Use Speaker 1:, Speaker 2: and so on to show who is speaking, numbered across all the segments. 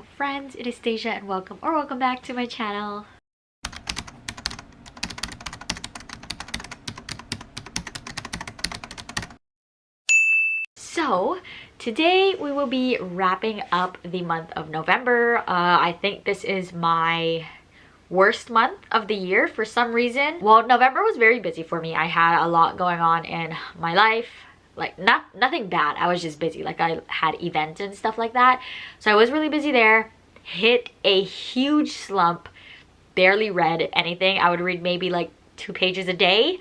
Speaker 1: Hello friends, it is Stasia and welcome back to my channel. So today we will be wrapping up the month of November. I think this is my worst month of the year for some reason. Well, November was very busy for me. I had a lot going on in my life. Like nothing bad, I was just busy. Like I had events and stuff like that, so I was really busy there. Hit a huge slump, barely read anything. I would read maybe like 2 pages a day,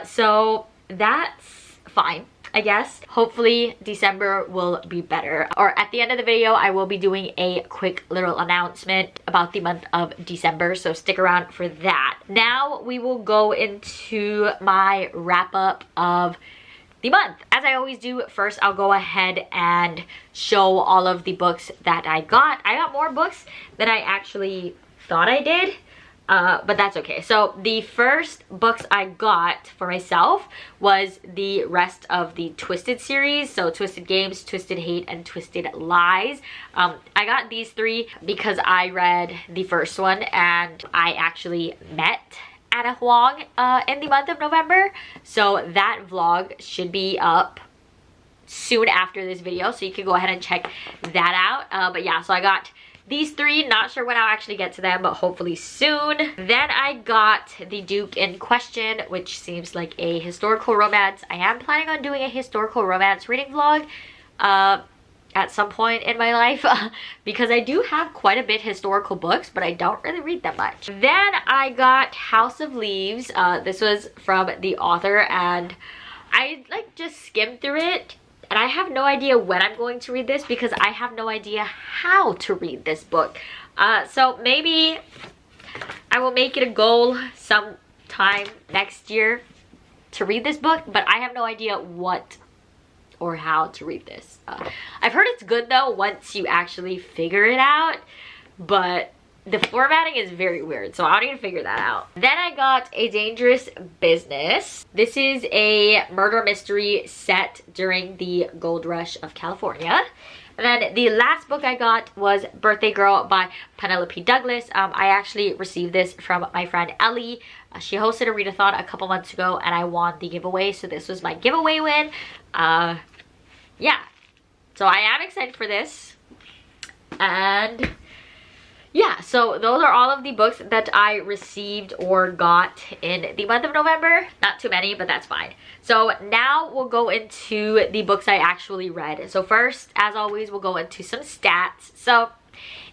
Speaker 1: so that's fine, I guess. Hopefully December will be better, or at the end of the video I will be doing a quick little announcement about the month of December, so stick around for that. Now we will go into my wrap up of the month. As I always do, first I'll go ahead and show all of the books that I got. I got more books than I actually thought I did, but that's okay. So the first books I got for myself was the rest of the Twisted series. So Twisted Games, Twisted Hate, and Twisted Lies. I got these 3 because I read the first one and I actually met Anna Huang in the month of November, so that vlog should be up soon after this video, so you can go ahead and check that out. But yeah, so I got these 3, not sure when I'll actually get to them, but hopefully soon. Then I got The Duke in Question, which seems like a historical romance. I am planning on doing a historical romance reading vlog at some point in my life because I do have quite a bit historical books, but I don't really read them much. Then I got House of Leaves. This was from the author and I like just skimmed through it, and I have no idea when I'm going to read this because I have no idea how to read this book. So maybe I will make it a goal sometime next year to read this book, but I have no idea what or how to read this. I've heard it's good though once you actually figure it out, but the formatting is very weird, so I don't even figure that out. Then I got A Dangerous Business. This is a murder mystery set during the gold rush of California. And then the last book I got was Birthday Girl by Penelope Douglas. I actually received this from my friend Ellie. She hosted a readathon a couple months ago and I won the giveaway, so this was my giveaway win. Yeah, so I am excited for this. And yeah, so those are all of the books that I received or got in the month of November. Not too many, but that's fine. So now we'll go into the books I actually read. So first, as always, we'll go into some stats. So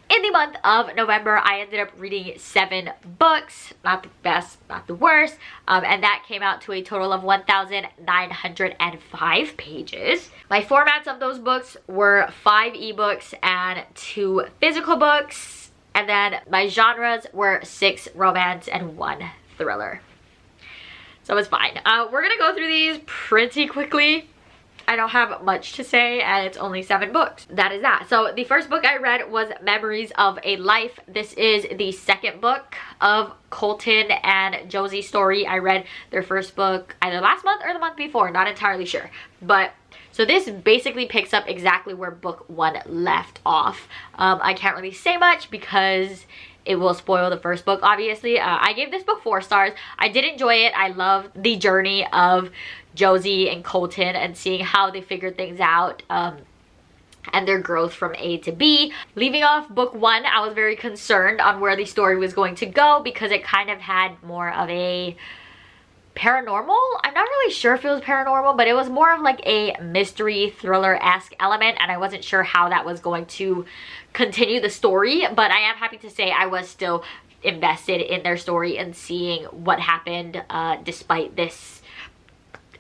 Speaker 1: in the month of November, I ended up reading 7 books. Not the best, not the worst. And that came out to a total of 1,905 pages. My formats of those books were 5 ebooks and 2 physical books. And then my genres were 6 romance and 1 thriller. So it's fine. We're gonna go through these pretty quickly. I don't have much to say and it's only 7 books. That is that. So the first book I read was Memories of a Life. This is the second book of Colton and Josie's story. I read their first book either last month or the month before, not entirely sure. But so this basically picks up exactly where book 1 left off. I can't really say much because it will spoil the first book, obviously. I gave this book 4 stars. I did enjoy it. I loved the journey of Josie and Colton and seeing how they figured things out and their growth from A to B. Leaving off book 1, I was very concerned on where the story was going to go because it kind of had more of a paranormal. I'm not really sure if it was paranormal, but it was more of like a mystery thriller-esque element, and I wasn't sure how that was going to continue the story, but I am happy to say I was still invested in their story and seeing what happened despite this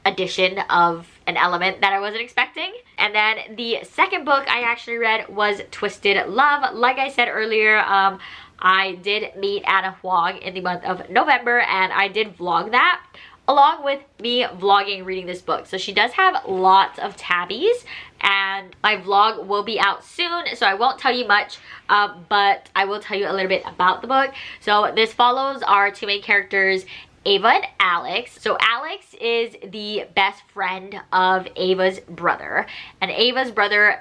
Speaker 1: addition of an element that I wasn't expecting. And then the second book I actually read was Twisted Love. Like I said earlier, I did meet Anna Huang in the month of November and I did vlog that along with me vlogging reading this book. So she does have lots of tabbies and my vlog will be out soon, so I won't tell you much, but I will tell you a little bit about the book. So this follows our 2 main characters, Ava and Alex. So Alex is the best friend of Ava's brother, and Ava's brother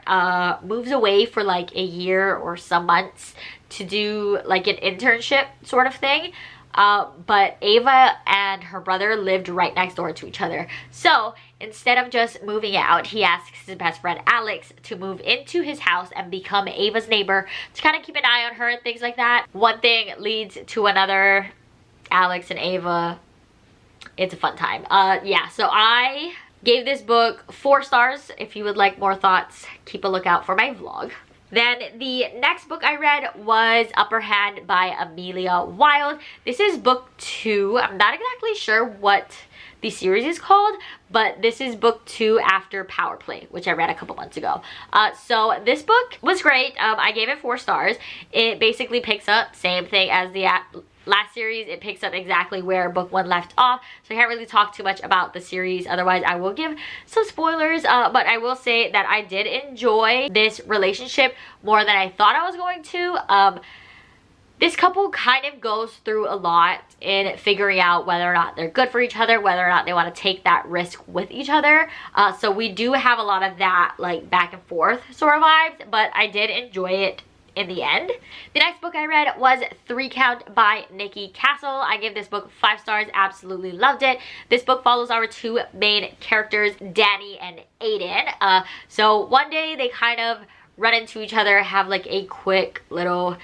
Speaker 1: moves away for like a year or some months to do like an internship sort of thing. But Ava and her brother lived right next door to each other. So instead of just moving out, he asks his best friend Alex to move into his house and become Ava's neighbor to kind of keep an eye on her and things like that. One thing leads to another. Alex and Ava, it's a fun time. Yeah, so I gave this book 4 stars. If you would like more thoughts, keep a lookout for my vlog. Then the next book I read was Upper Hand by Amelia Wilde. This is book 2. I'm not exactly sure what the series is called, but this is book 2 after Power Play, which I read a couple months ago. So this book was great. I gave it 4 stars. It basically picks up, same thing as the last series. It picks up exactly where book 1 left off, so I can't really talk too much about the series, otherwise I will give some spoilers. But I will say that I did enjoy this relationship more than I thought I was going to. This couple kind of goes through a lot in figuring out whether or not they're good for each other, whether or not they want to take that risk with each other. So we do have a lot of that like back and forth sort of vibes, but I did enjoy it in the end. The next book I read was 3 Count by Nikki Castle. I gave this book 5 stars, absolutely loved it. This book follows our 2 main characters, Danny and Aiden. So one day they kind of run into each other, have like a quick little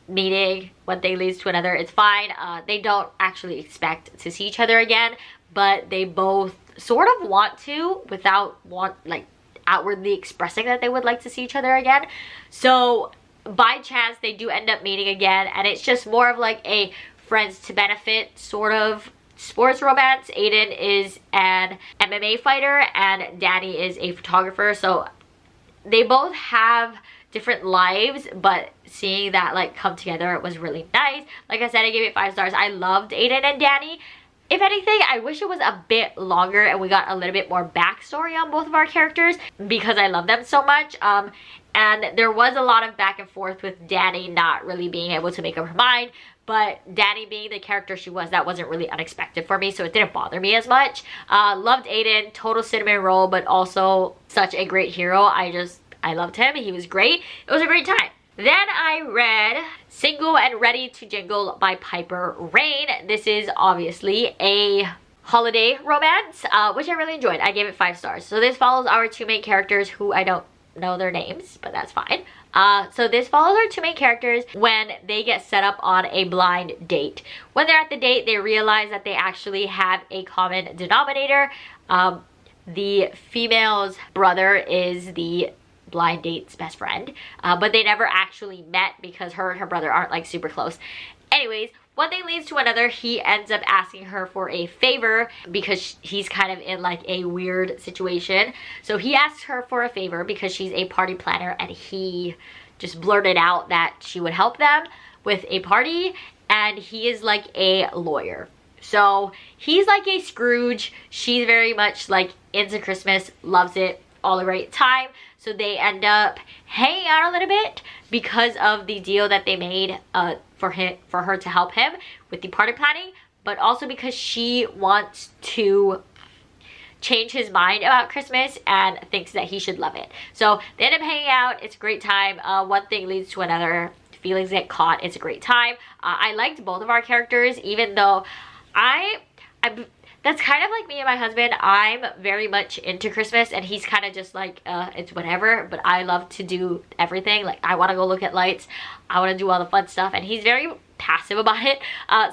Speaker 1: meeting. One thing leads to another. It's fine. They don't actually expect to see each other again, but they both sort of want to without like outwardly expressing that they would like to see each other again. So by chance they do end up meeting again, and it's just more of like a friends to benefit sort of sports romance. Aiden is an MMA fighter and Danny is a photographer, so they both have different lives, but seeing that like come together, it was really nice. Like I said, I gave it 5 stars. I loved Aiden and Danny. If anything, I wish it was a bit longer and we got a little bit more backstory on both of our characters because I love them so much. And there was a lot of back and forth with Danny not really being able to make up her mind, but Danny being the character she was, that wasn't really unexpected for me, so it didn't bother me as much. Loved Aiden, total cinnamon roll, but also such a great hero. I loved him. He was great. It was a great time. Then I read Single and Ready to Jingle by Piper Rain. This is obviously a holiday romance, which I really enjoyed. I gave it 5 stars. So this follows our 2 main characters who I don't know their names, but that's fine. So this follows our 2 main characters when they get set up on a blind date. When they're at the date, they realize that they actually have a common denominator. The female's brother is the blind date's best friend, but they never actually met because her and her brother aren't like super close. Anyways, one thing leads to another. He ends up asking her for a favor because he's kind of in like a weird situation. So he asks her for a favor because she's a party planner, and he just blurted out that she would help them with a party, and he is like a lawyer. So he's like a Scrooge. She's very much like into Christmas, loves it, all a great time. So they end up hanging out a little bit because of the deal that they made for her to help him with the party planning, but also because she wants to change his mind about Christmas and thinks that he should love it. So they end up hanging out. It's a great time. One thing leads to another. Feelings get caught. It's a great time. I liked both of our characters, even though that's kind of like me and my husband. I'm very much into Christmas and he's kind of just like, it's whatever, but I love to do everything. Like, I want to go look at lights. I want to do all the fun stuff, and he's very passive about it.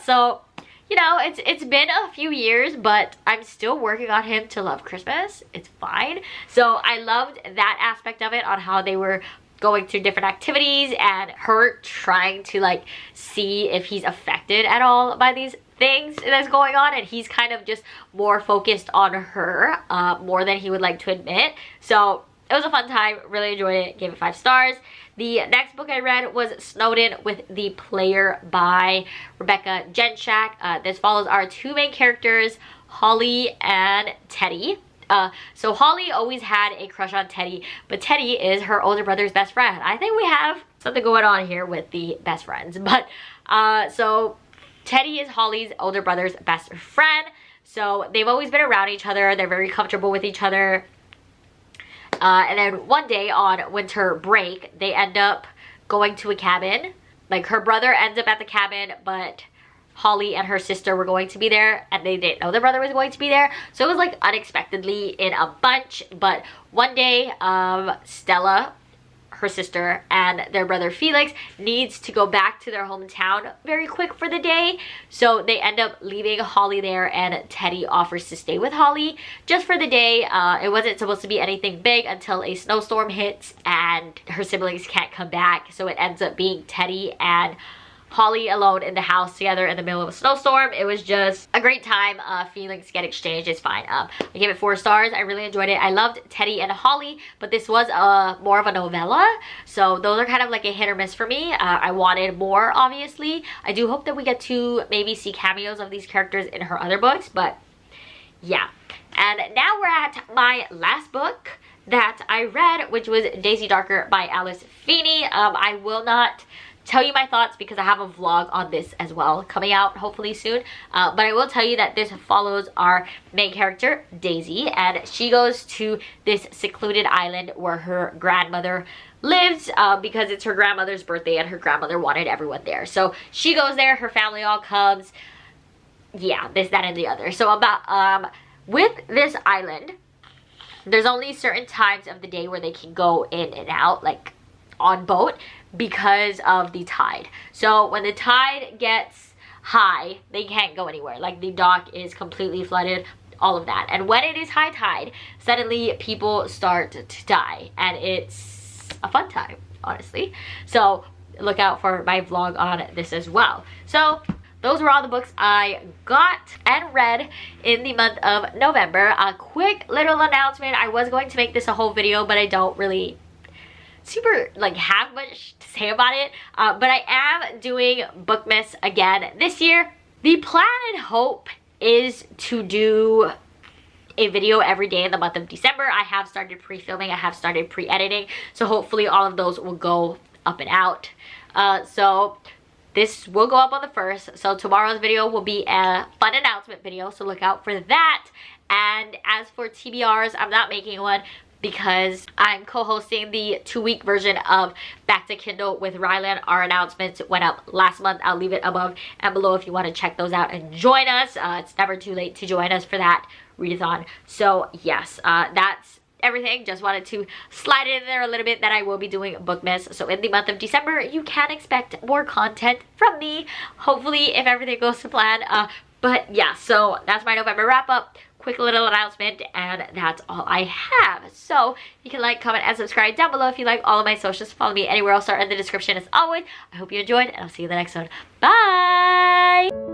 Speaker 1: So, you know, it's been a few years, but I'm still working on him to love Christmas. It's fine. So I loved that aspect of it, on how they were going through different activities and her trying to like see if he's affected at all by these things that's going on, and he's kind of just more focused on her more than he would like to admit. So it was a fun time, really enjoyed it, gave it 5 stars. The next book I read was Snowed In with the Player by Rebecca Genshak. This follows our 2 main characters, Holly and Teddy. So Holly always had a crush on Teddy, but Teddy is her older brother's best friend. I think we have something going on here with the best friends, but so Teddy is Holly's older brother's best friend. So they've always been around each other. They're very comfortable with each other. And then one day on winter break, they end up going to a cabin. Like, her brother ends up at the cabin, but Holly and her sister were going to be there, and they didn't know their brother was going to be there. So it was like unexpectedly in a bunch. But one day, Stella, her sister, and their brother Felix needs to go back to their hometown very quick for the day. So they end up leaving Holly there, and Teddy offers to stay with Holly just for the day. It wasn't supposed to be anything big until a snowstorm hits and her siblings can't come back. So it ends up being Teddy and Holly alone in the house together in the middle of a snowstorm. It was just a great time. Feelings get exchanged. It's fine. I gave it 4 stars. I really enjoyed it. I loved Teddy and Holly, but this was more of a novella. So those are kind of like a hit or miss for me. I wanted more, obviously. I do hope that we get to maybe see cameos of these characters in her other books, but yeah. And now we're at my last book that I read, which was Daisy Darker by Alice Feeney. I will not tell you my thoughts because I have a vlog on this as well coming out hopefully soon, but I will tell you that this follows our main character Daisy, and she goes to this secluded island where her grandmother lives because it's her grandmother's birthday and her grandmother wanted everyone there. So she goes there, her family all comes, yeah, this, that, and the other. So about with this island, there's only certain times of the day where they can go in and out, like on boat, because of the tide. So when the tide gets high, they can't go anywhere. Like, the dock is completely flooded, all of that. And when it is high tide, suddenly people start to die, and it's a fun time, honestly. So look out for my vlog on this as well. So those were all the books I got and read in the month of November. A quick little announcement. I was going to make this a whole video, but I don't really super like have much to say about it, but I am doing Bookmas again this year. The plan and hope is to do a video every day in the month of December. I have started pre-filming, I have started pre-editing, so hopefully all of those will go up and out. So this will go up on the 1st, so tomorrow's video will be a fun announcement video, so look out for that. And as for TBRs, I'm not making one because I'm co-hosting the 2-week version of Back to Kindle with Rylan. Our announcements went up last month. I'll leave it above and below if you want to check those out and join us. It's never too late to join us for that readathon. So yes, that's everything. Just wanted to slide it in there a little bit that I will be doing Bookmas. So in the month of December, you can expect more content from me, hopefully, if everything goes to plan. But yeah, so that's my November wrap up. Quick little announcement, and that's all I have. So you can like, comment, and subscribe down below if you like all of my socials. Follow me anywhere else, are in the description as always. I hope you enjoyed, and I'll see you in the next one. Bye!